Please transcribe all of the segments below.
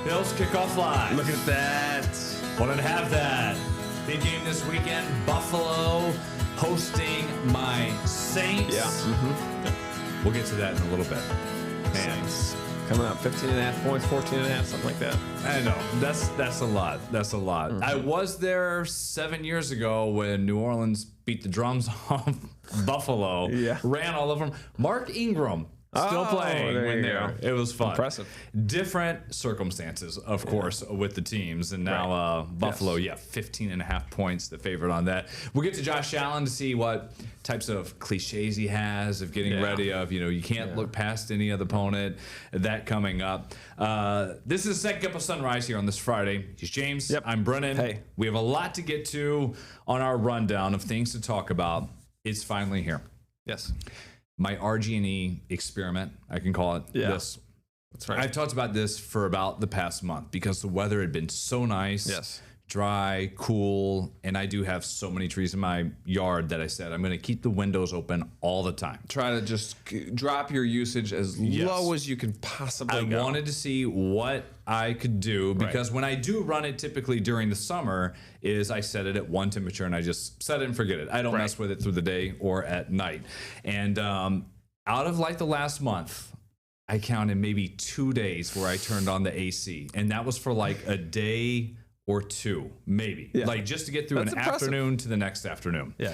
Bills kickoff live. Look at that. Wanted to have that. Big game this weekend. Buffalo hosting my Saints. Yeah. We'll get to that in a little bit. Man, Saints coming up 15.5 points, 14.5, something like that. I know. That's a lot. That's a lot. Mm-hmm. I was there 7 years ago when New Orleans beat the drums off Buffalo. Yeah. Ran all over them. Mark Ingram still playing there when you there. go. It was fun. Impressive. Different circumstances, of course, with the teams. And now Buffalo, 15.5 points, the favorite on that. We'll get to Josh Allen to see what types of cliches he has of getting ready of, you can't look past any other opponent. That coming up. This is the second cup of sunrise here on this Friday. He's James. Yep. I'm Brennan. Hey. We have a lot to get to on our rundown of things to talk about. It's finally here. Yes. My RG&E experiment, I can call it this. That's right. I've talked about this for about the past month because the weather had been so nice, dry, cool, and I do have so many trees in my yard that I said I'm going to keep the windows open all the time. Try to just drop your usage as low as you can possibly go. I wanted to see what I could do because when I do run it typically during the summer is I set it at one temperature and I just set it and forget it. I don't mess with it through the day or at night. And out of like the last month, I counted maybe 2 days where I turned on the AC, and that was for like a day or two, maybe, like just to get through an afternoon to the next afternoon. Yeah.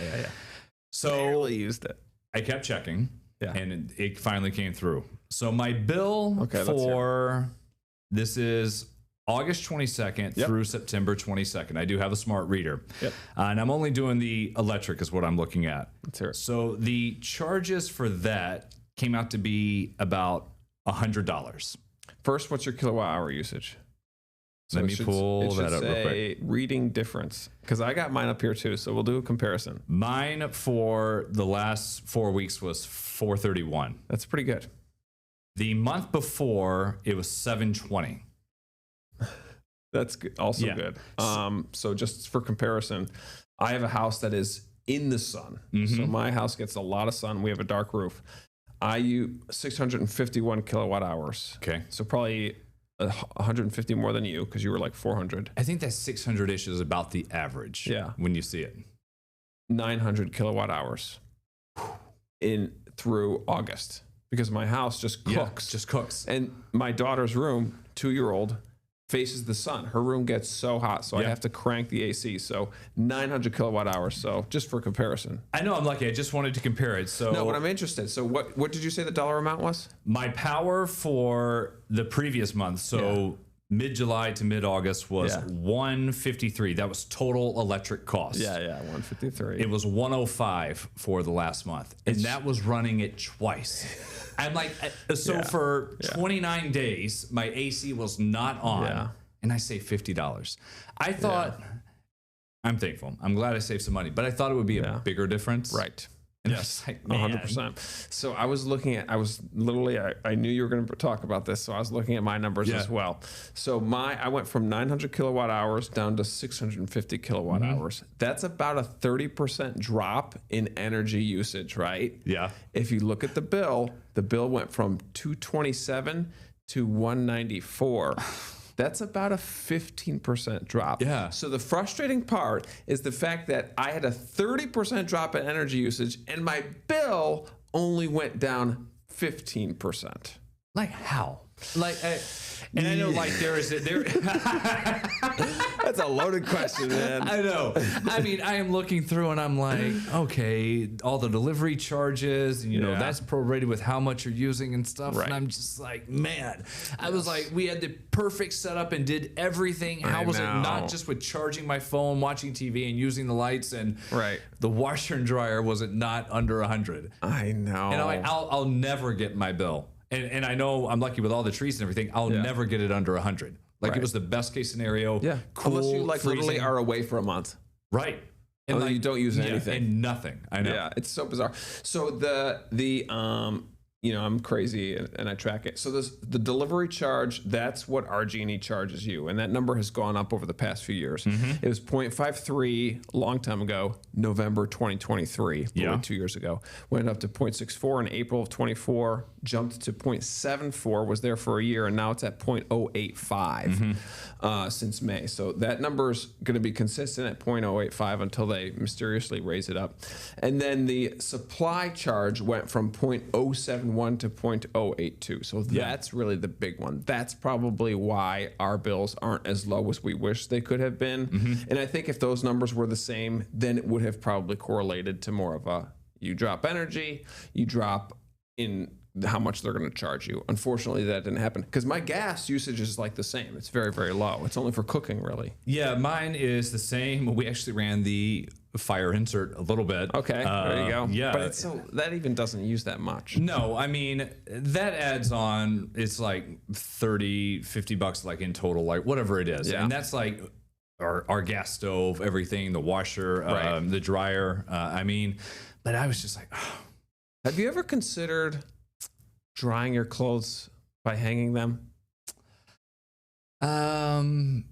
So barely used it. I kept checking, and it finally came through. So my bill for this is August 22nd through September 22nd. I do have a smart reader, and I'm only doing the electric is what I'm looking at. Let's hear it. So the charges for that came out to be about $100. First, what's your kilowatt hour usage? Let me pull that up real quick. Reading difference, because I got mine up here too, so we'll do a comparison. Mine for the last 4 weeks was 431. That's pretty good. The month before, it was 720. That's good. Also good. So just for comparison, I have a house that is in the sun. So my house gets a lot of sun. We have a dark roof. I use 651 kilowatt hours. Okay. So probably 150 more than you because you were like 400. I think that 600-ish is about the average. Yeah. When you see it. 900 kilowatt hours through August because my house just cooks. Just cooks. And my daughter's room, 2-year-old, faces the sun. Her room gets so hot, so I have to crank the AC. So 900 kilowatt hours. So just for comparison. I know I'm lucky. I just wanted to compare it. So no, but I'm interested. So what did you say the dollar amount was? My power for the previous month, so mid-July to mid-August was 153. That was total electric cost. Yeah, 153. It was 105 for the last month, and that was running it twice. I'm like, so for 29 days, my AC was not on, and I saved $50. I thought, I'm thankful. I'm glad I saved some money, but I thought it would be a bigger difference. Right. And yes, like, 100%. So I was looking at, I knew you were going to talk about this, so I was looking at my numbers as well. So I went from 900 kilowatt hours down to 650 kilowatt hours. That's about a 30% drop in energy usage, right? Yeah. If you look at the bill went from 227 to 194. That's about a 15% drop. Yeah. So the frustrating part is the fact that I had a 30% drop in energy usage and my bill only went down 15%. Like how? Like, and I know, like there. That's a loaded question, man. I know. I mean, I am looking through and I'm like, okay, all the delivery charges, and that's prorated with how much you're using and stuff. Right. And I'm just like, man, I was like, we had the perfect setup and did everything. How was it not just with charging my phone, watching TV, and using the lights and the washer and dryer? Was it not under 100? I know. And I'm like, I'll never get my bill. And I know I'm lucky with all the trees and everything. I'll never get it under 100. Like it was the best case scenario. Yeah. Cool, unless you like freezing. literally are away for a month. Right. And like, you don't use anything. And nothing. I know. Yeah, it's so bizarre. So I'm crazy and I track it. So the delivery charge, that's what RG&E charges you. And that number has gone up over the past few years. It was 0.53 a long time ago, November 2023, 2 years ago. Went up to 0.64 in April of 24. jumped to 0.74, was there for a year, and now it's at 0.085 since May. So that number is going to be consistent at 0.085 until they mysteriously raise it up. And then the supply charge went from 0.071 to 0.082. So that's really the big one. That's probably why our bills aren't as low as we wish they could have been. And I think if those numbers were the same, then it would have probably correlated to more of a, you drop energy, you drop in how much they're going to charge you. Unfortunately, that didn't happen because my gas usage is like the same. It's very, very low. It's only for cooking, really. Yeah, mine is the same. We actually ran the fire insert a little bit. Okay, there you go. Yeah. But that even doesn't use that much. No, I mean, that adds on, it's like $30, $50 like in total, like whatever it is. Yeah. And that's like our gas stove, everything, the washer, the dryer. I mean, but I was just like, oh. Have you ever considered drying your clothes by hanging them? Not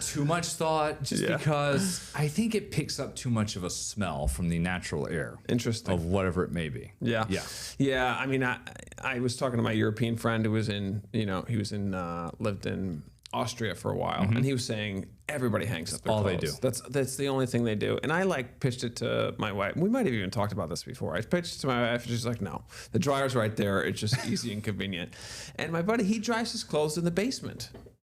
too much thought, just because I think it picks up too much of a smell from the natural air. Interesting. Of whatever it may be. Yeah. Yeah. Yeah. I mean, I was talking to my European friend who was lived in Austria for a while, and he was saying everybody hangs up their all clothes. they do. That's the only thing they do. And I pitched it to my wife. We might have even talked about this before. I pitched it to my wife, and she's like, "No, the dryer's right there. It's just easy and convenient." And my buddy, he dries his clothes in the basement.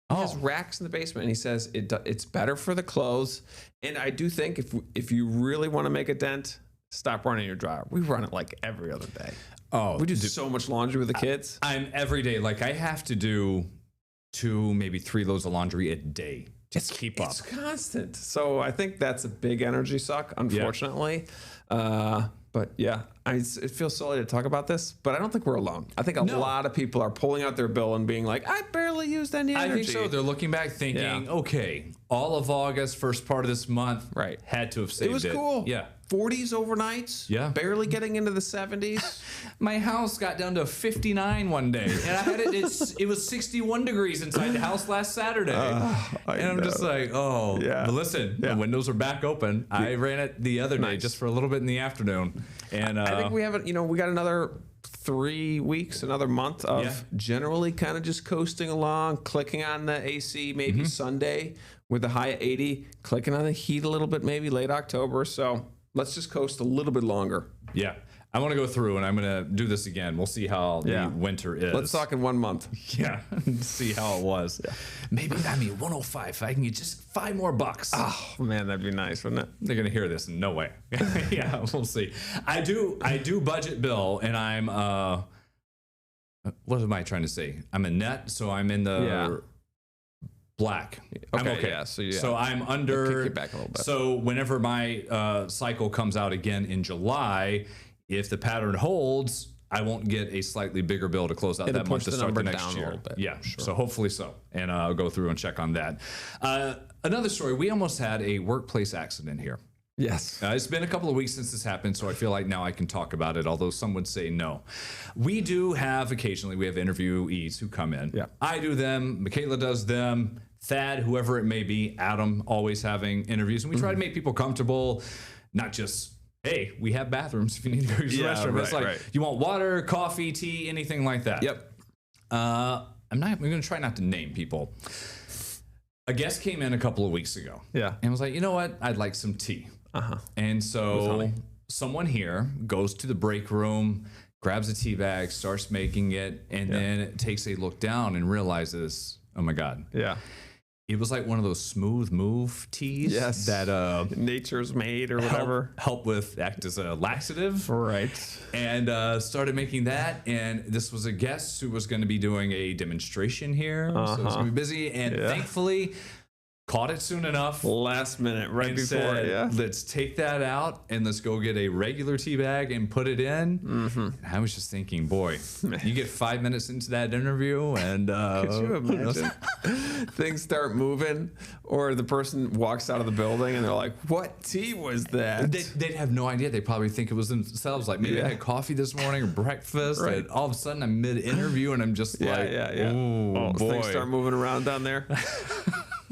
He has racks in the basement, and he says it's better for the clothes. And I do think if you really want to make a dent, stop running your dryer. We run it like every other day. Oh, We do so much laundry with the kids. I'm every day. Like I have to do 2, maybe 3 loads of laundry a day. Just keep up. It's constant. So I think that's a big energy suck, unfortunately. But yeah, it feels silly to talk about this, but I don't think we're alone. I think a lot of people are pulling out their bill and being like, I barely used any energy. I think so. They're looking back thinking, okay, all of August, first part of this month, had to have saved it. It was cool. Yeah. 40s overnights. Yeah. Barely getting into the 70s. My house got down to 59 one day, and I had it was 61 degrees inside the house last Saturday. I'm just like, but listen, the windows are back open. I ran it the other day just for a little bit in the afternoon. And I think we haven't, we got another 3 weeks, another month of generally kind of just coasting along, clicking on the AC maybe Sunday with a high at 80, clicking on the heat a little bit maybe late October. So let's just coast a little bit longer. Yeah. I want to go through and I'm going to do this again. We'll see how the winter is. Let's talk in 1 month. Yeah. See how it was. Yeah. Maybe, 105. If I can get just $5 more bucks. Oh, man, that'd be nice, wouldn't it? They're going to hear this. No way. Yeah, we'll see. I do budget bill and I'm, what am I trying to say? I'm a net, so I'm in the black. I'm okay. So I'm under. Kick it back a little bit. So whenever my cycle comes out again in July, if the pattern holds, I won't get a slightly bigger bill to close out that month to start the next year. Yeah, sure. So hopefully so. And I'll go through and check on that. Another story, we almost had a workplace accident here. Yes. It's been a couple of weeks since this happened, so I feel like now I can talk about it, although some would say no. We do have occasionally, we have interviewees who come in. Yeah. I do them, Michaela does them, Thad, whoever it may be, Adam, always having interviews. And we try to make people comfortable, not just, hey, we have bathrooms if you need to go use the restroom. It's like, you want water, coffee, tea, anything like that. Yep. I'm going to try not to name people. A guest came in a couple of weeks ago. Yeah. And was like, you know what? I'd like some tea. And so someone here goes to the break room, grabs a tea bag, starts making it, and then takes a look down and realizes, oh my God. Yeah. It was like one of those smooth move teas that Nature's Made or whatever. Act as a laxative. Right. And started making that. And this was a guest who was going to be doing a demonstration here. So it was going to be busy. And thankfully, caught it soon enough. Last minute, right before. Said, let's take that out and let's go get a regular tea bag and put it in. And I was just thinking, boy, you get 5 minutes into that interview and could you imagine things start moving or the person walks out of the building and they're like, what tea was that? They'd have no idea. They probably think it was themselves. Like maybe I had coffee this morning or breakfast. Right. And all of a sudden I'm mid-interview and I'm just oh, boy. Things start moving around down there.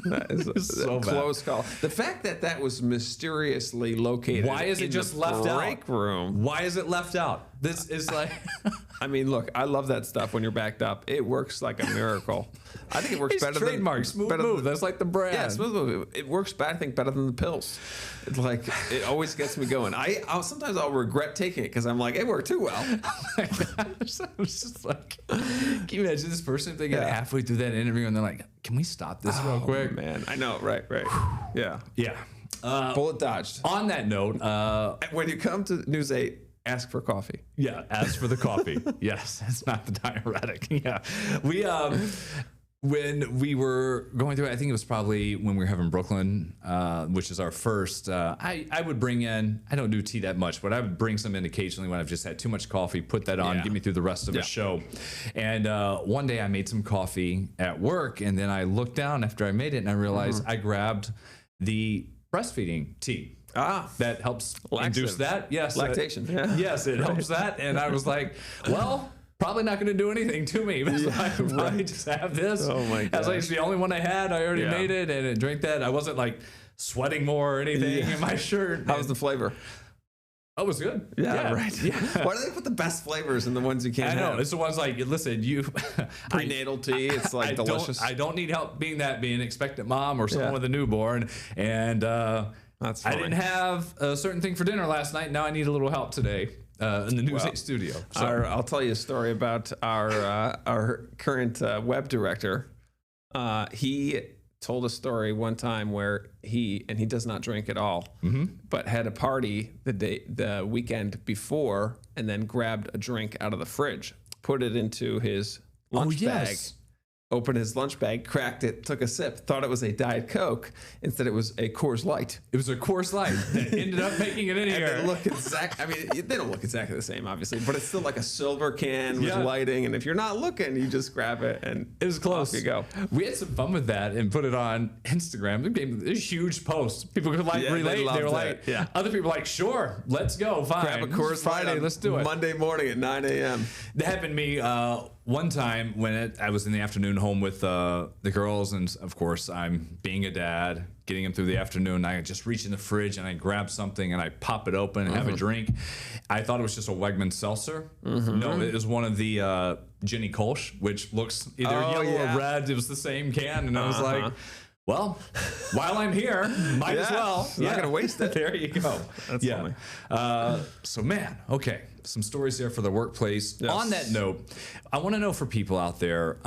That is so a close call. The fact that was mysteriously located. Why is it just left out? Break room. Why is it left out? this is like. I mean, look, I love that stuff when you're backed up. It works like a miracle. I think it works better trademark, than Smooth better Move. Than, That's like the brand. yeah, Smooth Move. It works, I think, better than the pills. It's like it always gets me going. Sometimes I'll regret taking it because I'm like, it worked too well. I was just like, can you imagine this person if they get halfway through that interview and they're like, can we stop this real quick? Man, I know, right. Yeah. Yeah. Bullet dodged. On that note, When you come to News 8, ask for coffee. yeah, as for the coffee, yes, it's not the diuretic. Yeah, we when we were going through it, I think it was probably when we were having Brooklyn, which is our first. I would bring in. I don't do tea that much, but I would bring some in occasionally when I've just had too much coffee. Put that on, get me through the rest of the show. And one day I made some coffee at work, and then I looked down after I made it, and I realized I grabbed the breastfeeding tea. That helps induce that. Yes. Lactation. Yes, it helps that. And I was like, well, probably not going to do anything to me. So I would probably just have this. Oh my gosh. It's the only one I had. I already made it and I drank that. I wasn't like sweating more or anything in my shirt. How was the flavor? Oh, it was good. Right. Yeah. Why do they put the best flavors in the ones you can't have? I know. It's the ones like, listen, prenatal tea. It's like delicious. I don't need help being an expectant mom or someone with a newborn. And that's funny. I didn't have a certain thing for dinner last night. Now I need a little help today in the News 8 studio. So. I'll tell you a story about our current web director. He told a story one time where he does not drink at all, but had a party the weekend before and then grabbed a drink out of the fridge, put it into his lunch bag. Opened his lunch bag, cracked it, took a sip, thought it was a Diet Coke. Instead, it was a Coors Light. It was a Coors Light that ended up making it in here. And they look I mean, they don't look exactly the same, obviously, but it's still like a silver can with lighting. And if you're not looking, you just grab it and it was close. Off you go. We had some fun with that and put it on Instagram. It became a huge post. People could relate. They were like, other people were like, sure, let's go. Fine. Grab a Coors Friday, let's do it. Monday morning at 9 a.m. That happened to me one time when I was in the afternoon home with the girls, and of course I'm being a dad, getting them through the afternoon. I just reach in the fridge and I grab something and I pop it open and have a drink. I thought it was just a Wegman seltzer. No, it was one of the Jenny Kolsch, which looks either yellow or red. It was the same can, and I was like, well, while I'm here, might as well. Not going to waste it. There you go. That's funny. So, man, okay. Some stories there for the workplace. Yes. On that note, I want to know for people out there,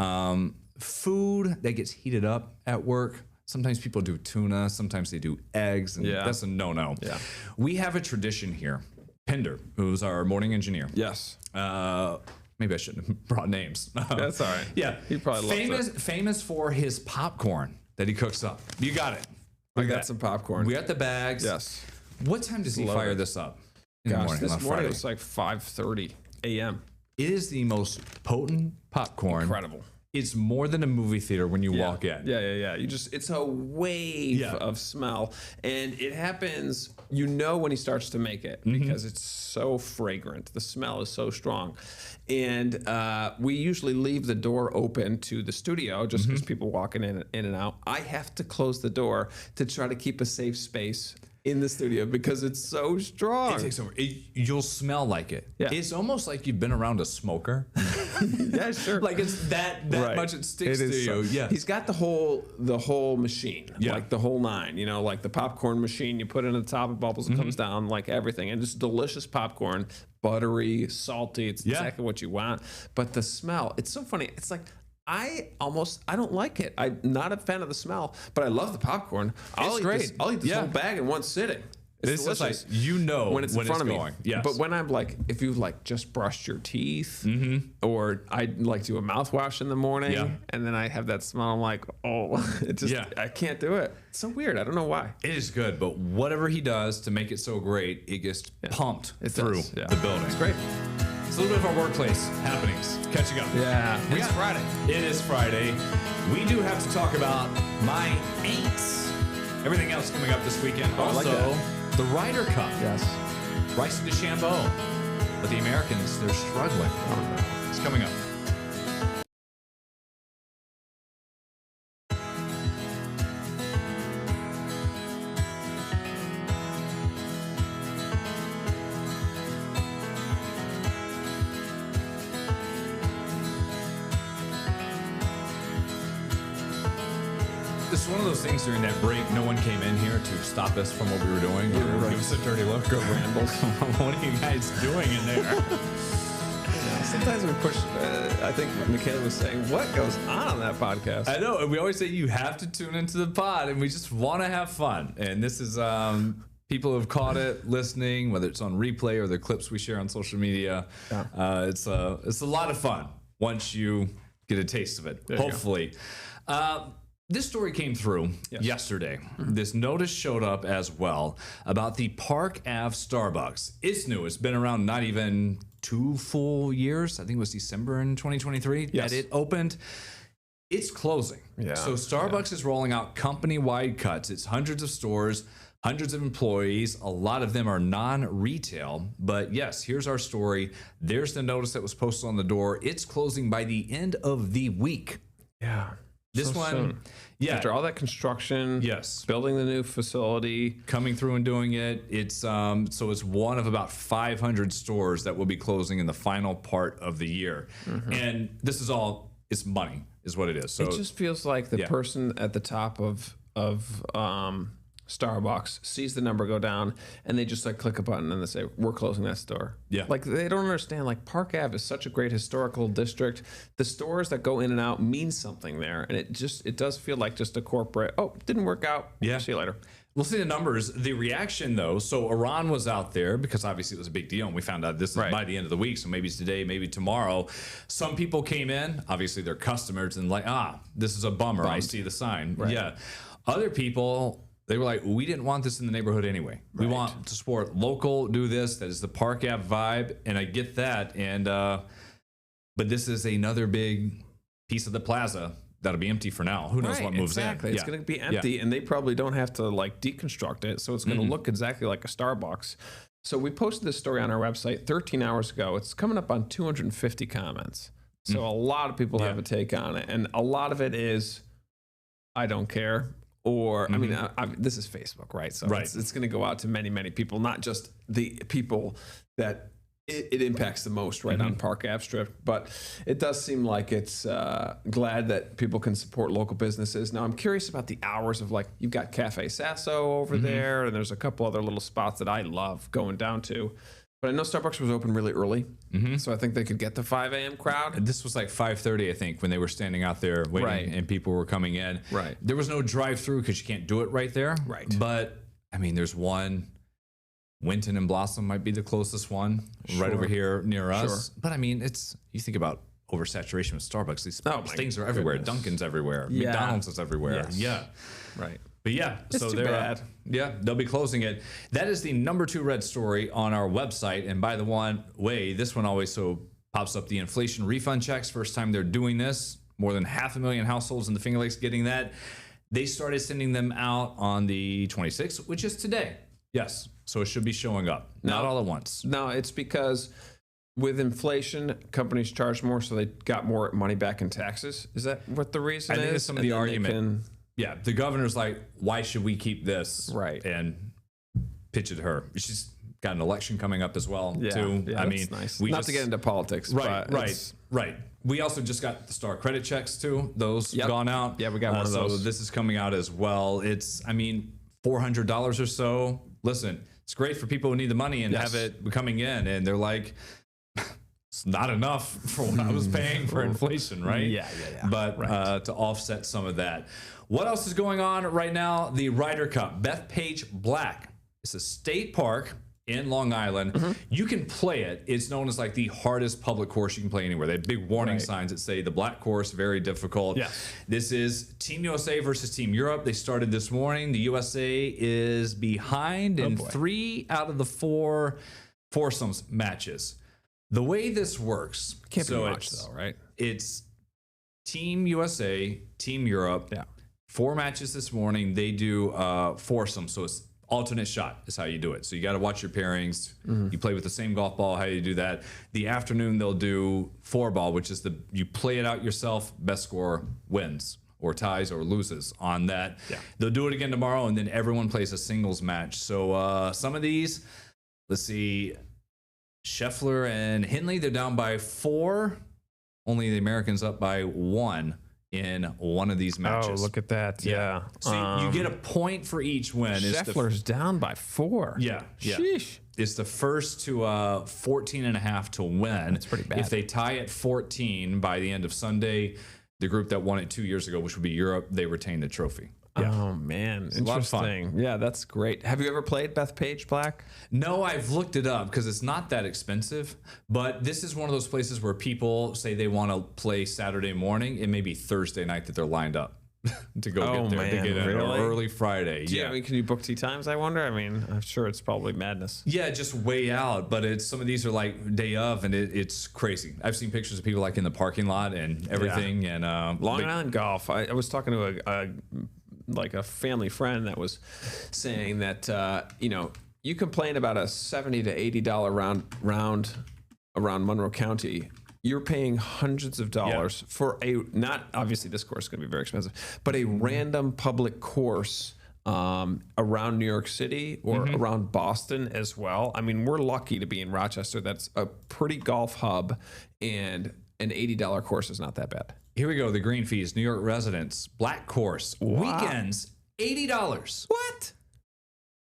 food that gets heated up at work. Sometimes people do tuna. Sometimes they do eggs. And that's a no-no. Yeah. We have a tradition here. Pinder, who's our morning engineer. Yes. Maybe I shouldn't have brought names. That's all right. Yeah. He probably loves it. Famous for his popcorn that he cooks up. You got it. We got some popcorn. We got the bags. Yes. What time does he fire this up? This morning it was like 5:30 a.m. It is the most potent popcorn. Incredible. It's more than a movie theater when you walk in. Yeah. It's a wave of smell. And it happens, when he starts to make it because it's so fragrant. The smell is so strong. And we usually leave the door open to the studio just because people walking in and out. I have to close the door to try to keep a safe space in the studio because it's so strong. It takes over. You'll smell like it. Yeah. It's almost like you've been around a smoker. Yeah, sure. Like it's that much it sticks to you. Yeah. He's got the whole machine, like the whole nine. Like the popcorn machine. You put it on the top, it bubbles, it comes down, like everything, and it's delicious popcorn, buttery, salty. It's exactly what you want. But the smell, it's so funny. It's like. I don't like it. I'm not a fan of the smell, but I love the popcorn. I'll eat this whole bag in one sitting. It's delicious. Like, when it's in front of me. Yes. But when I'm like, if you just brushed your teeth, or I do a mouthwash in the morning, and then I have that smell, I'm like, I can't do it. It's so weird. I don't know why. It is good, but whatever he does to make it so great, it gets pumped through the building. It's great. It's a little bit of our workplace happenings. Catching up. Yeah. It's Friday. It is Friday. We do have to talk about my Aints. Everything else coming up this weekend. Also, the Ryder Cup. Yes. Bryson DeChambeau. But the Americans, they're struggling. It's coming up. This is one of those things during that break. No one came in here to stop us from what we were doing. Or give us a dirty look or rambles. What are you guys doing in there? Sometimes we push. I think Michaela was saying, "What goes on that podcast?" I know, and we always say you have to tune into the pod, and we just want to have fun. And this is people who have caught it, listening, whether it's on replay or the clips we share on social media. Yeah. It's a lot of fun once you get a taste of it. Hopefully. This story came through yesterday. This notice showed up as well about the Park Ave Starbucks. It's new. It's been around not even 2 full years. I think it was December in 2023 that it opened. It's closing. Yeah. So Starbucks is rolling out company-wide cuts. It's hundreds of stores, hundreds of employees. A lot of them are non-retail. But yes, here's our story. There's the notice that was posted on the door. It's closing by the end of the week. Yeah. This one, soon. After all that construction, building the new facility, coming through and doing it, it's so it's one of about 500 stores that will be closing in the final part of the year, and this is all it's money is what it is. So it just feels like the person at the top of Starbucks sees the number go down and they just like click a button and they say, we're closing that store. Yeah. Like they don't understand, like Park Ave is such a great historical district. The stores that go in and out mean something there. And it does feel like just a corporate, didn't work out. Yeah. See you later. We'll see the numbers. The reaction though, so Iran was out there because obviously it was a big deal and we found out this is by the end of the week. So maybe it's today, maybe tomorrow. Some people came in, obviously they're customers and like, this is a bummer. I see the sign. Right. Yeah. Other people, they were like, we didn't want this in the neighborhood anyway. Right. We want to support local, do this. That is the Park Ave vibe. And I get that. And, but this is another big piece of the plaza that'll be empty for now. Who knows what moves in. It's going to be empty and they probably don't have to like deconstruct it. So it's going to look exactly like a Starbucks. So we posted this story on our website 13 hours ago. It's coming up on 250 comments. So a lot of people have a take on it. And a lot of it is, I don't care. Or, I mean, this is Facebook, right? So it's going to go out to many, many people, not just the people that it impacts the most, right, on Park Ave Strip. But it does seem like it's glad that people can support local businesses. Now, I'm curious about the hours of, like, you've got Cafe Sasso over there, and there's a couple other little spots that I love going down to. But I know Starbucks was open really early, so I think they could get the 5 a.m. crowd. And this was like 5:30, I think, when they were standing out there waiting and people were coming in. Right. There was no drive-through because you can't do it right there. Right. But, I mean, there's one. Winton and Blossom might be the closest one right over here near us. But, I mean, you think about oversaturation with Starbucks. These things are everywhere. Goodness. Dunkin's everywhere. Yeah. McDonald's is everywhere. Yes. Yeah. Right. But yeah, it's so they're bad. They'll be closing it. That is the number 2 red story on our website. And by the way, this one always pops up the inflation refund checks. First time they're doing this. More than 500,000 households in the Finger Lakes getting that. They started sending them out on the 26th, which is today. Yes. So it should be showing up. Not all at once. No, it's because with inflation, companies charge more, so they got more money back in taxes. Is that what the reason is? I think it's some of the argument. Yeah, the governor's like, why should we keep this? Right. And pitch it to her. She's got an election coming up as well, too. Yeah, I mean, nice. Not to get into politics. Right. We also just got the Star credit checks, too. Those gone out. Yeah, we got one of those. So this is coming out as well. It's, I mean, $400 or so. Listen, it's great for people who need the money and have it coming in. And they're like, it's not enough for what I was paying for inflation, right? Yeah. But to offset some of that. What else is going on right now? The Ryder Cup, Bethpage Black. It's a state park in Long Island. You can play it. It's known as like the hardest public course you can play anywhere. They have big warning signs that say the black course, very difficult. This is Team USA versus Team Europe. They started this morning. The USA is behind in 3 out of the 4 foursomes matches. The way this works, can't be much though, right? It's Team USA, Team Europe. 4 matches this morning. They do foursome, so it's alternate shot is how you do it. So you got to watch your pairings. You play with the same golf ball. How you do that? The afternoon they'll do 4-ball, which is you play it out yourself. Best score wins or ties or loses on that. They'll do it again tomorrow, and then everyone plays a singles match. So some of these, let's see. Scheffler and Henley, they're down by 4. Only the Americans up by 1 in one of these matches. Oh, look at that. Yeah. So you get a point for each win. Scheffler's down by 4. Yeah. Sheesh. It's the first to 14.5 to win. That's pretty bad. If they tie at 14 by the end of Sunday, the group that won it 2 years ago, which would be Europe, they retain the trophy. Yeah. Oh, man. a lot of fun. Interesting. Yeah, that's great. Have you ever played Bethpage Black? No, I've looked it up because it's not that expensive. But this is one of those places where people say they want to play Saturday morning. It may be Thursday night that they're lined up to go get there. Man, to get in, or really? early Friday. Yeah. I mean, can you book tee times, I wonder? I mean, I'm sure it's probably madness. Yeah, just way out, but it's some of these are like day of, and it's crazy. I've seen pictures of people like in the parking lot and everything. And Long Island Golf. I was talking to a family friend that was saying that you complain about a $70 to $80 round around Monroe County. You're paying hundreds of dollars for not obviously this course is going to be very expensive, but a random public course around New York City or around Boston as well. I mean, we're lucky to be in Rochester. That's a pretty golf hub, and an $80 course is not that bad. Here we go. The green fees, New York residents, black course, weekends, $80. What?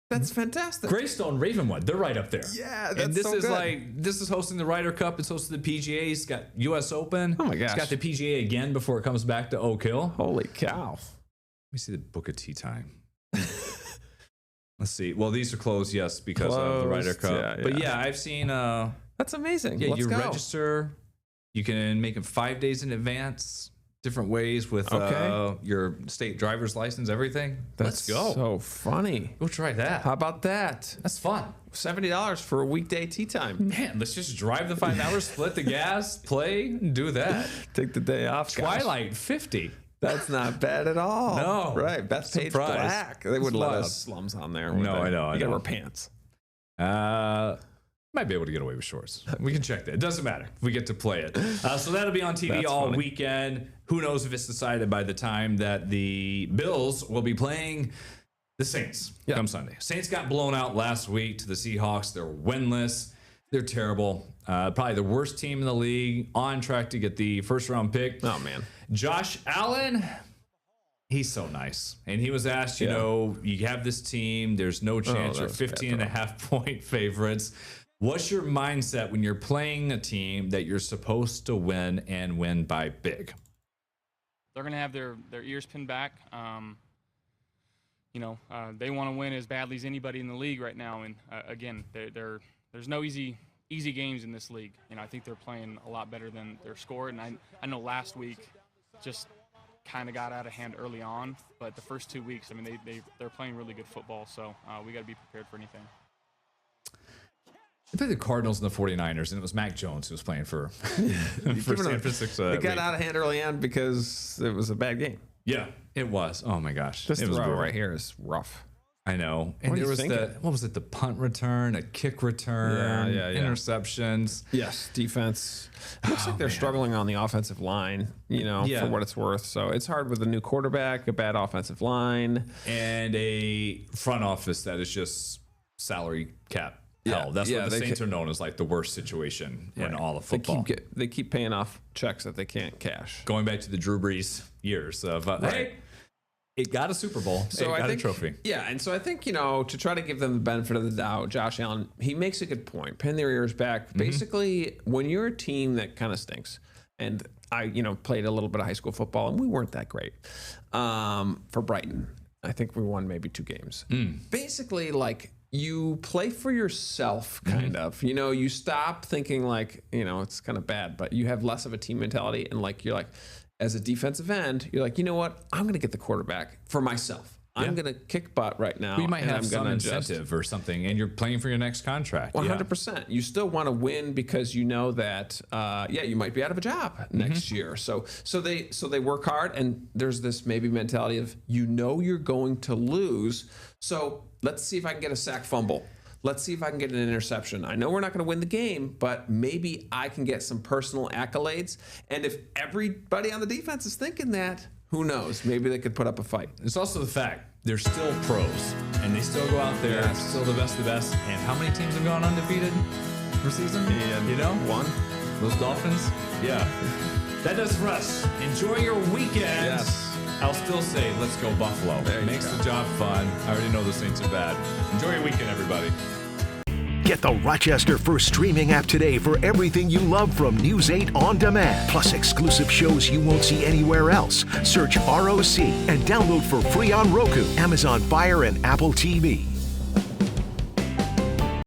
That's fantastic. Greystone, Ravenwood, they're right up there. Yeah, that's and this so is good. this is hosting the Ryder Cup. It's hosting the PGA. It's got U.S. Open. Oh my gosh. It's got the PGA again before it comes back to Oak Hill. Holy cow. Let me see the book of tea time. Let's see. Well, these are closed, yes, because of the Ryder Cup. Yeah, but yeah, I've seen. That's amazing. Yeah, Let's you go. register. You can make them 5 days in advance. Different ways with your state driver's license, everything. Let's go. So funny. Go try that. How about that? That's fun. $70 for a weekday tea time. Man, let's just drive the 5 hours, split the gas, play, and do that. Take the day off. Twilight, 50. That's not bad at all. No. Right. Bethpage Black. They wouldn't let wild. us slums on there. No, I know. You gotta wear pants. Might be able to get away with shorts. We can check that. It doesn't matter. We get to play it. So that'll be on TV That's all funny. weekend. Who knows if it's decided by the time that the Bills will be playing the Saints come Sunday. Saints got blown out last week to the Seahawks. They're winless. They're terrible. Probably the worst team in the league. On track to get the first round pick. Oh, man. Josh Allen. He's so nice. And he was asked, you have this team. There's no chance. You're 15.5-point favorites. What's your mindset when you're playing a team that you're supposed to win and win by big? They're going to have their ears pinned back. They want to win as badly as anybody in the league right now. And again, there's no easy games in this league. I think they're playing a lot better than their score. And I know last week just kind of got out of hand early on, but the first 2 weeks, I mean, they're playing really good football. So we got to be prepared for anything. I played the Cardinals and the 49ers, and it was Mac Jones who was playing for San Francisco. It got out of hand early on because it was a bad game. Yeah, it was. Oh my gosh. This it was throw brutal. right here is rough. I know. And What are there you was thinking? what was it? The punt return, a kick return, Yeah. interceptions. Yes, defense. Looks like they're struggling on the offensive line, for what it's worth. So it's hard with a new quarterback, a bad offensive line. And a front office that is just salary cap hell. That's what the Saints are known as, like the worst situation in all of football. They keep paying off checks that they can't cash. Going back to the Drew Brees years of, hey, it got a Super Bowl, so it got a trophy. Yeah, and so I think, to try to give them the benefit of the doubt, Josh Allen, he makes a good point. Pin their ears back. Basically, when you're a team that kind of stinks, and I, played a little bit of high school football, and we weren't that great for Brighton. I think we won maybe 2 games. Basically, like, you play for yourself, kind of. You stop thinking like, it's kind of bad, but you have less of a team mentality. And like, you're like, as a defensive end, you're like, you know what? I'm going to get the quarterback for myself. I'm going to kick butt right now. Well, you might and have I'm some gonna incentive or something, and you're playing for your next contract. 100%. You still want to win because you know that, you might be out of a job next year. So they work hard, and there's this maybe mentality of, you're going to lose. So let's see if I can get a sack fumble. Let's see if I can get an interception. I know we're not going to win the game, but maybe I can get some personal accolades. And if everybody on the defense is thinking that, who knows? Maybe they could put up a fight. It's also the fact they're still pros, and they still go out there, still the best of the best. And how many teams have gone undefeated for season? And you know, one. Those Dolphins? Yeah. That does it for us. Enjoy your weekend. Yes. I'll still say, let's go Buffalo. There you Makes go. the job fun. I already know the Saints are bad. Enjoy your weekend, everybody. Get the Rochester First streaming app today for everything you love from News 8 on demand. Plus exclusive shows you won't see anywhere else. Search ROC and download for free on Roku, Amazon Fire, and Apple TV.